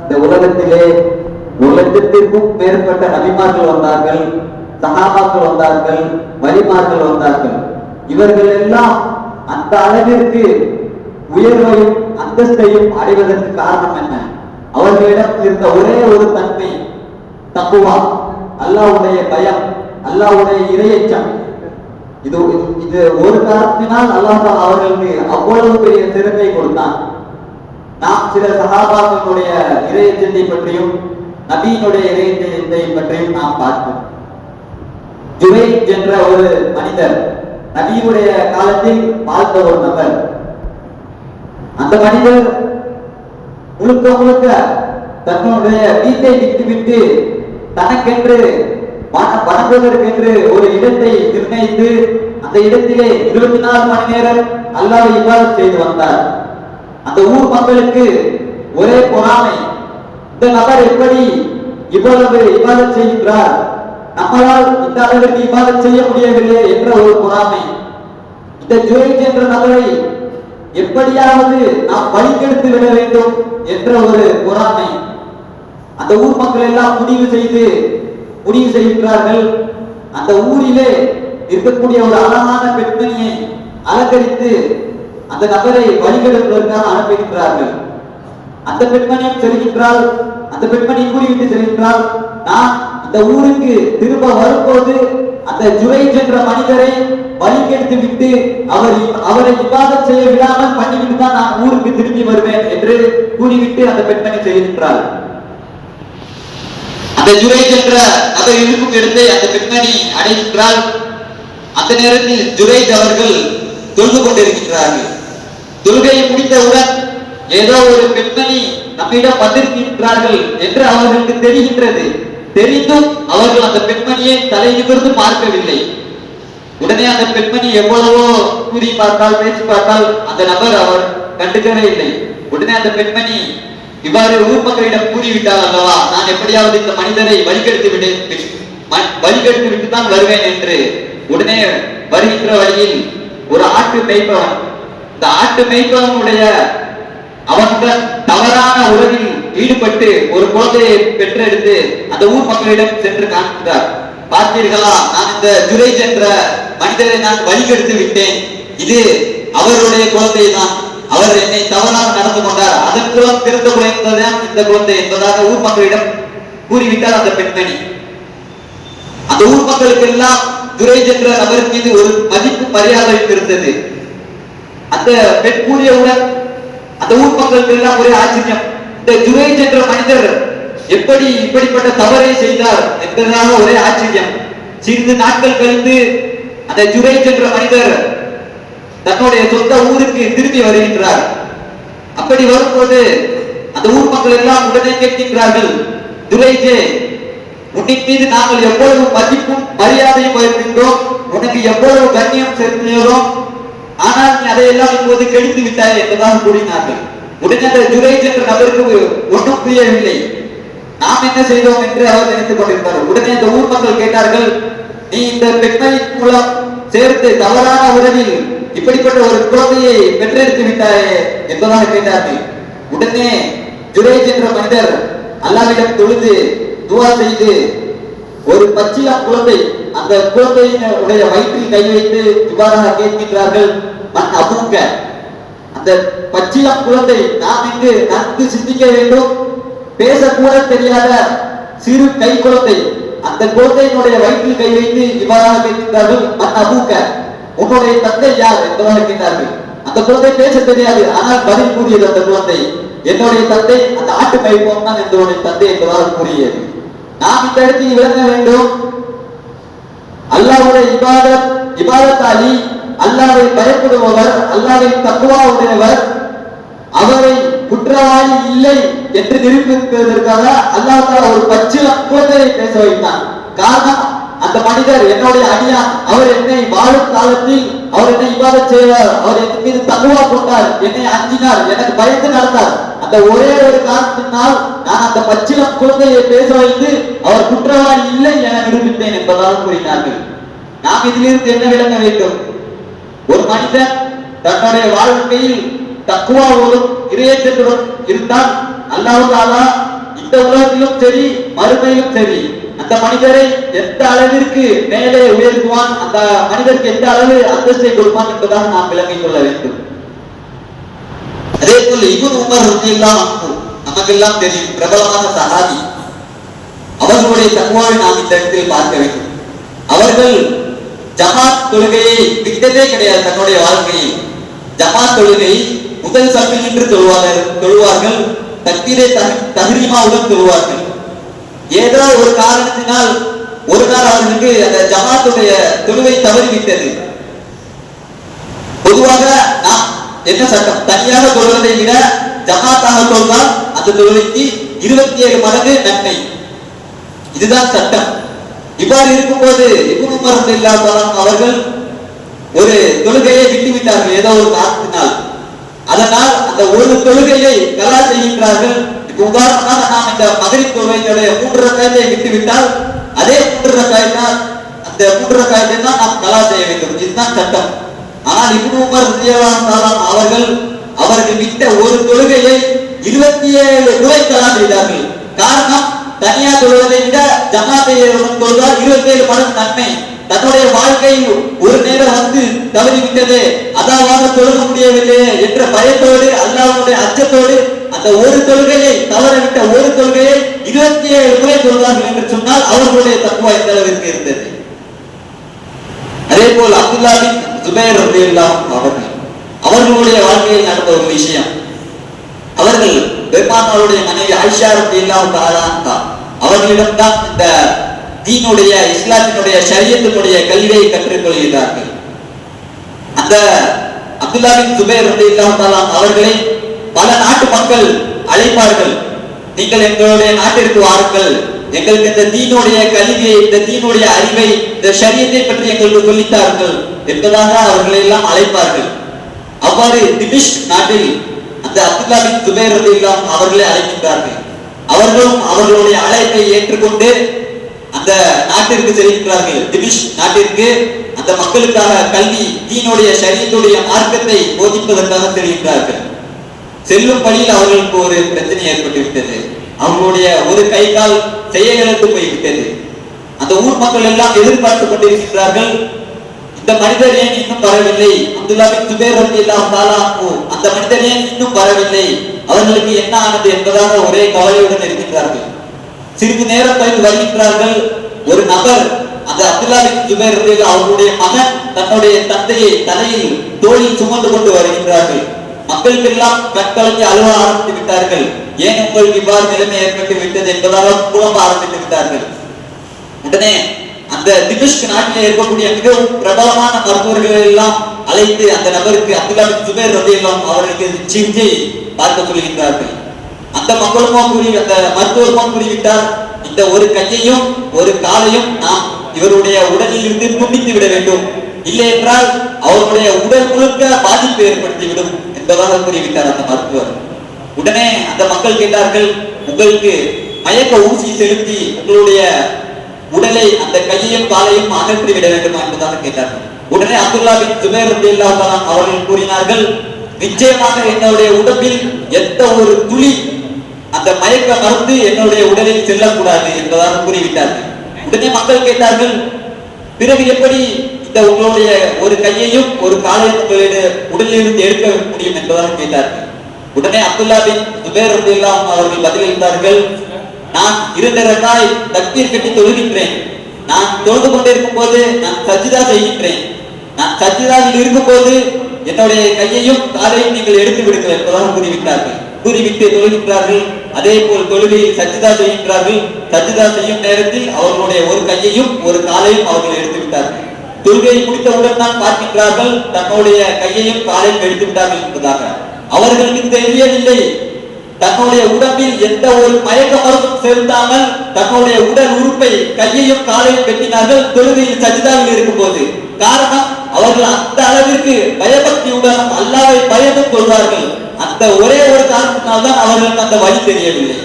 இந்த உலகத்திலே 1,00,000க்கும் மேற்பட்ட நபிமார்கள் வந்தார்கள், சஹாபாக்கள் வந்தார்கள், வலிமார்கள் வந்தார்கள். இவர்கள் எல்லாம் அந்த அளவிற்கு உயர்வையும் அந்தஸ்தையும் அடைவதற்கு காரணம் என்ன? அவர்களிடம் இருந்த ஒரே ஒரு தன்மை தக்குவா, அல்லாஹ்வுடைய பயம், அல்லாஹ்வுடைய இறையச்சம். இது ஒரு காரணத்தினால் அல்லாஹ் அவர்களுக்கு அவ்வளவு பெரிய சிறப்பை கொடுத்தான். நாம் சில சஹாபாக்களுடைய இறையச்சத்தை பற்றியும் நபியினுடைய இறையச்சத்தை பற்றியும் நாம் பார்த்தோம். ஜுரைஜ் என்ற ஒரு மனிதர் நபியுடைய காலத்தில் வாழ்ந்த ஒரு நபர். அந்த மனிதர் முழுக்க முழுக்க தன்னுடைய வீட்டை விட்டுவிட்டு தனக்கென்று வணங்குவதற்கென்று ஒரு இடத்தை நிர்ணயித்து அந்த இடத்திலே 24 மணி நேரம் அல்லாஹ்வை இபாதத் செய்து வந்தார். அந்த ஊர் மக்களுக்கு ஒரே பொறாமை, இந்த நபர் எப்படி இவ்வளவு இபாதத் செய்கின்றார், நம்மளால் இந்த அளவிற்கு இபாதத் செய்ய முடியவில்லை என்ற ஒரு பொறாமை. இந்த ஜுரைஜ் என்ற நபரை எப்படியாவது நாம் வழிகெடுத்து விட வேண்டும் என்ற ஒரு பொறாமை. அந்த ஊர் மக்கள் எல்லாம் முடிவு செய்கின்றார்கள். அந்த ஊரிலே இருக்கக்கூடிய ஒரு அழகான பெண்மணியை அலங்கரித்து அந்த நபரை வழிகெடுப்பதற்காக அனுப்புகின்றார்கள். அந்த பெண்மணியும் செல்கின்றால், அந்த பெண்மணி கூறிவிட்டு செல்கின்றால், நான் இந்த ஊருக்கு திரும்ப வரும்போது அந்த ஜுரைஜ் என்ற மனிதரை வழிகெடுத்து விட்டு அவரை இபாதத் செய்ய விடாமல் பண்ணிவிட்டு தான் நான் ஊருக்கு திரும்பி வருவேன் என்று கூறிவிட்டு அந்த பெண்மணி செல்கின்றாள். அந்த ஜுரைஜ் என்ற நபர் இருக்கும் இடத்தை அந்த பெண்மணி அடைகின்றால். அந்த நேரத்தில் ஜுரைஜ் அவர்கள் தொழுது கொண்டிருக்கின்றார்கள். தொழுகையை முடித்தவுடன் ஏதோ ஒரு பெண்மணி நம்மிடம் வந்திருக்கின்றார்கள் என்று அவர்களுக்கு தெரிகின்றது. தெரிந்தும் அவர்கள் அந்த பெண்மணியை தலை நிமிர்ந்து பார்க்கவில்லை. உடனே அந்த பெண்மணி எவ்வளவோ கூறி பார்த்தால், பேசி பார்த்தால் அந்த நபர் அவர் கண்டுக்கவே இல்லை. உடனே அந்த பெண்மணி இவ்வாறு ஊர் மக்களிடம் கூறிவிட்டார் அல்லவா, நான் எப்படியாவது இந்த மனிதரை வழிகெடுத்து விட்டு தான் வருவேன் என்று. உடனே வருகின்ற வழியில் ஒரு ஆட்டு மேய்ப்பவன், இந்த ஆட்டு மேய்ப்பவனுடைய அவனுடன் தவறான உறவில் ஈடுபட்டு ஒரு குழந்தையை பெற்றெடுத்து அந்த ஊர் மக்களிடம் சென்று காண்கிறார். பார்த்தீர்களா, நான் இந்த ஜுரைஜ் என்ற மனிதரை நான் வழிகெடுத்து விட்டேன், இது அவருடைய குழந்தை தான், அவர் என்னை தவறாக நடந்து கொண்டார், அதன் மூலம் பிறந்த குழந்தைதான் இந்த குழந்தை என்பதாக ஊர் மக்களிடம் கூறிவிட்டார் அந்த பெண்மணி. அந்த ஊர் மக்களுக்கு எல்லாம் ஜுரைஜ் என்ற நபர் மீது ஒரு மதிப்பு மரியாதை இருந்தது. அந்த பெண் கூறியவுடன் அந்த ஊர் மக்களுக்கு எல்லாம் ஒரே ஆச்சரியம், இந்த ஜுரைஜ் என்ற மனிதர் எப்படி இப்படிப்பட்ட தவறை செய்தார் என்பதாக ஒரே ஆச்சரியம். சிறிது நாட்கள் கழித்து அந்த ஜுரைஜ் என்ற மனிதர் தன்னுடைய சொந்த ஊருக்கு திரும்பி வருகின்றார். அப்படி வரும்போது அந்த ஊர் மக்கள் எல்லாம் உடனே கேட்கின்றார்கள், ஜுரைஜே, உன்னின் மீது நாங்கள் எவ்வளவு மதிப்பும் மரியாதையும் வைக்கின்றோம், உனக்கு எவ்வளவு கண்ணியம் செலுத்துகிறோம், ஆனால் நீ அதையெல்லாம் இப்போது கெடுத்து விட்டாய் என்பதாக கூறினார்கள். உடனே அந்த ஜுரைஜ் என்ற நபருக்கு ஒன்றும் புரியவில்லை. நாம் என்ன செய்தோம் என்று அவர் நினைத்துக் கொண்டிருந்தார். உடனே அந்த ஊர் மக்கள் கேட்டார்கள், நீ இந்த பெண்மணியின் மூலம் சேர்த்து தவறான உறவில் இப்படிப்பட்ட ஒரு குழந்தையை பெற்றெடுத்து விட்டாயே என்பதாக கேட்டார்கள். உடனே ஜுரைஜ் என்ற மனிதர் அல்லாஹ்விடம் தொழுது துஆ செய்து ஒரு பச்சிளம் குழந்தை, அந்த குழந்தையினுடைய வயிற்றில் கை வைத்து இவ்வாறாக கேட்கின்றார்கள், மன் அபூக்க, அந்த பச்சிளம் குழந்தை, நாம் இங்கு நன்கு சிந்திக்க வேண்டும், பேசக்கூட தெரியாத சிறு கை குழந்தை, அந்த குழந்தையினுடைய வயிற்றில் கை வைத்து இவ்வாறாக கேட்கின்றார்கள், மன் அபூக்க, உன்னுடைய தந்தை யார் என்பதாக கேட்டார்கள். அந்த குழந்தை பேச தெரியாது, ஆனால் பதில் கூறியது அந்த குழந்தை, என்னுடைய தந்தை அந்த ஆட்டு மேய்ப்பவன் தான் என்னுடைய தந்தை என்பதாக கூறியது. நாம் இந்த இடத்தில் விளங்க வேண்டும், அல்லாஹ்வுடைய இபாதத்தாலி, அல்லாஹ்வை பயப்படுபவர், அல்லாஹ்வின் தக்வா உடையவர், அவரை குற்றவாளி இல்லை என்று நிரூபிப்பதற்காக அல்லாஹ் தஆலா ஒரு பச்சிளம் குழந்தையை பேச வைத்தான். காரணம், அந்த மனிதர் என்னுடைய அடியான், அவர் என்னை வாழும் காலத்தில் அவர் என்னை இபாதத் செய்வார், அவர் என் மீது தக்வா கொண்டார், என்னை அஞ்சினார், எனக்கு பயந்து நடந்தார். அந்த ஒரே ஒரு காரணத்தினால் நான் அந்த பச்சிளம் குழந்தையை பேச வைத்து அவர் குற்றவாளி இல்லை என நிரூபித்தேன் என்பதாக கூறினார்கள். நாம் இதிலிருந்து என்ன விளங்க வேண்டும்? ஒரு மனிதன் தன்னுடைய வாழ்க்கையில் தக்வாவோடும் இறையச்சத்துடன் இருந்தால் அல்லாஹ் தஆலா இந்த உலகத்திலும் சரி மறுமையிலும் சரி அந்த மனிதரை எந்த அளவிற்கு மேலே உயர்த்துவான், அந்த மனிதருக்கு எந்த அளவு அந்தஸ்தை கொடுப்பான் என்பதாக நாம் விளங்கிக் கொள்ள வேண்டும். அதே போல் இப்னு உமர் ரலியல்லாஹு அன்ஹு நமக்கெல்லாம் தெரியும், பிரபலமான சஹாபி. அவர்களுடைய தக்வாவை நாம் இந்த இடத்தில் பார்க்க வேண்டும். அவர்கள் ஜமாத் தொழுகையை விட்டதே கிடையாது. தன்னுடைய வாழ்க்கையில் ஜமாத் தொழுகை முதல் சப்பில் நின்று தொழுவார்கள், தக்பீரே தஹ்ரீமாவுடன் தொழுவார்கள். ஏதோ ஒரு காரணத்தினால் ஒரு நாள் அவர்களுக்கு அந்த ஜமாத்துடைய தொழுகை தவறிவிட்டது. பொதுவாக நாம் என்ன சட்டம், தனியாக தொழுவதை விட ஜமாத்தாக தொழுதால் அந்த தொழுகைக்கு 27 மடங்கு நன்மை, இதுதான் சட்டம். இவ்வாறு இருக்கும்போது இப்னு உமர் ரலியல்லாஹு அன்ஹு அவர்கள் ஒரு தொழுகையை விட்டுவிட்டார்கள் ஏதோ ஒரு காரணத்தினால். அதனால் அந்த ஒரு தொழுகையை கலா செய்கின்றார்கள். இப்ப உதாரணமாக நாம் இந்த மகரிப் தொழுகையுடைய 3 ரக்காத்தை விட்டுவிட்டால் அதே 3 ரக்காத்தை அந்த 3 ரக்காத்தை தான் நாம் கலா செய்ய வேண்டும், இதுதான் சட்டம். ஆனால் இப்னு உமர் ரலியல்லாஹு அன்ஹு அவர்கள் விட்ட ஒரு தொழுகையை 27 முறை கலா செய்தார்கள். காரணம், தனியா தொழுவதை விட ஜமாத்தையுடன் தொழுதால் 27 மடங்கு நன்மை. தன்னுடைய வாழ்க்கையில் ஒரு நேரம் வந்து தவறிவிட்டதே, அதாவது தொழுக முடியவில்லை என்ற பயத்தோடு அல்லாஹ்வுடைய அச்சத்தோடு அந்த ஒரு தொழுகையை தவறவிட்ட ஒரு தொழுகையை 27 முறை தொழுதார்கள் என்று சொன்னால் அவர்களுடைய தக்வா எந்த அளவிற்கு இருந்தது. அதே போல் அப்துல்லா பின் ஜுபைர் ரலியல்லாஹு அன்ஹு அவர்களுடைய வாழ்க்கையில் நடந்த ஒரு விஷயம். அவர்கள் பெருமானாருடைய மனைவி ஆயிஷா ரலியல்லாஹு தஆலா அன்ஹா அவர்களிடம்தான் இந்த தீனுடைய இஸ்லாத்தினுடைய ஷரியத்தினுடைய கல்வியை கற்றுக் கொள்கிறார்கள். அந்த அப்துல்லா பின் ஜுபைர் ரலியல்லாஹு தஆலா அவர்களை பல நாட்டு மக்கள் அழைப்பார்கள், நீங்கள் எங்களுடைய நாட்டிற்கு வாருங்கள், எங்களுக்கு இந்த தீனுடைய கல்வியை, இந்த தீனுடைய அறிவை, இந்த ஷரியத்தை பற்றி எங்களுக்கு சொல்லித்தார்கள் என்பதாக அவர்களை எல்லாம் அழைப்பார்கள். அவ்வாறு திமிஷ்க் நாட்டில் அந்த அப்துல்லா பின் ஜுபைர் ரலியல்லாஹு அவர்களை அழைக்கின்றார்கள். அவர்களும் அவர்களுடைய அழைப்பை ஏற்றுக்கொண்டு அந்த நாட்டிற்கு செல்கின்றார்கள். திமிஷ்க் நாட்டிற்கு அந்த மக்களுக்காக கல்வி, தீனுடைய ஷரியத்துடைய மார்க்கத்தை போதிப்பதற்காக செல்கின்றார்கள். செல்லும் வழியில் அவர்களுக்கு ஒரு பிரச்சனை ஏற்பட்டு விட்டது. அவர்களுடைய ஒரு கை கால் செயலிழந்து போய்விட்டது. அந்த ஊர் மக்கள் எல்லாம் எதிர்பார்த்து கொண்டிருக்கிறார்கள், இந்த மனிதர் ஏன் இன்னும் வரவில்லை, அப்துல்லா பின் ஜுபைர் ரலியல்லாஹு தஆலா அன்ஹு அந்த மனிதர் ஏன் இன்னும் வரவில்லை, அவர்களுக்கு என்ன ஆனது என்பதாக ஒரே கவலையுடன் இருக்கின்றார்கள். சிறிது நேரம் கழித்து வருகின்றார்கள். ஒரு நபர், அந்த அப்துல்லா பின் ஜுபைர் ரலியல்லாஹு அவருடைய மகன் தன்னுடைய தந்தையை தலையில் தோளில் சுமந்து கொண்டு வருகின்றார்கள். மக்களுக்கெல்லாம் கண்கலங்கி அழுவ ஆரம்பித்து விட்டார்கள். ஏன் உங்களுக்கு இவ்வாறு நிலைமை ஏற்பட்டு விட்டது என்பதாக புலம்ப ஆரம்பித்து விட்டார்கள். உடனே அந்த திமிஷ்க் நாட்டிலே இருக்கக்கூடிய மிகவும் பிரபலமான மருத்துவர்கள் எல்லாம் அழைத்து அந்த நபருக்கு அப்துல்லா பின் ஜுபைர் ரலியல்லாஹு அவர்களுக்கு சிகிச்சை பார்க்க சொல்கின்றார்கள். அந்த மக்களுமோ அந்த மருத்துவருமோ கூறிவிட்டார், இந்த ஒரு கையையும் ஒரு காலையும் நாம் இவருடைய உடலில் இருந்து துண்டித்து விட வேண்டும், இல்லை என்றால் அவருடைய உடல் முழுக்க பாதிப்பு ஏற்படுத்திவிடும் என்பதாக கூறிவிட்டார் அந்த மருத்துவர். உடனே அந்த மக்கள் கேட்டார்கள், உங்களுக்கு மயக்க ஊசி செலுத்தி உங்களுடைய உடலை, அந்த கையையும் காலையும் அகற்றி விட வேண்டுமா என்பதாக கேட்டார்கள். உடனே அப்துல்லா பின் ஜுபைர் ரலியல்லாஹு அன்ஹு அவர்கள் கூறினார்கள், நிச்சயமாக என்னுடைய உடம்பில் எந்த ஒரு துளி அந்த மயக்க மருந்து என்னுடைய உடலில் செல்லக்கூடாது என்பதாக கூறிவிட்டார்கள். உடனே மக்கள் கேட்டார்கள், பிறகு எப்படி இந்த உங்களுடைய ஒரு கையையும் ஒரு காலையும் உங்களுடைய உடலில் இருந்து எடுக்க முடியும் என்பதாக கேட்டார்கள். உடனே அப்துல்லா பின் ஜுபைர் ரலியல்லாஹு அன்ஹு அவர்கள் பதிலளித்தார்கள், நான் 2 ரக்காய் தக்பீர் கட்டி தொழுகின்றேன், நான் தொழுது கொண்டிருக்கும் போது நான் சஜ்ஜிதா செய்கின்றேன், நான் சஜ்ஜிதாவில் இருக்கும் போது என்னுடைய கையையும் காலையும் நீங்கள் எடுத்து விடுங்கள் என்பதாக கூறிவிட்டார்கள். கூறிவிட்டு தொழுகின்றார்கள். அதே போல் தொழுகையில் சஜ்ஜிதா செய்கின்றார்கள். சஜ்ஜிதா செய்யும் நேரத்தில் அவர்களுடைய ஒரு கையையும் ஒரு காலையும் அவர்கள் எடுத்து விட்டார்கள். தொழுகையை முடித்தவுடன் தான் பார்க்கின்றார்கள், தன்னுடைய கையையும் காலையும் எடுத்து விட்டார்கள் என்பதாக. அவர்களுக்கு தெரியவில்லை, தன்னுடைய உடம்பில் எந்த ஒரு மயக்க மருந்தும் செலுத்தாமல் தன்னுடைய உடல் உறுப்பை கையையும் காலையும் வெட்டினார்கள் தொழுகையில் சஜ்ஜிதாவில் இருக்கும் போது. காரணம், அவர்கள் அந்த அளவிற்கு பயபக்தியுடன் அல்லாஹ்வை பயந்து கொள்வார்கள். அந்த ஒரே ஒரு காரணத்தினால்தான் அவர்களுக்கு அந்த வழி தெரியவில்லை.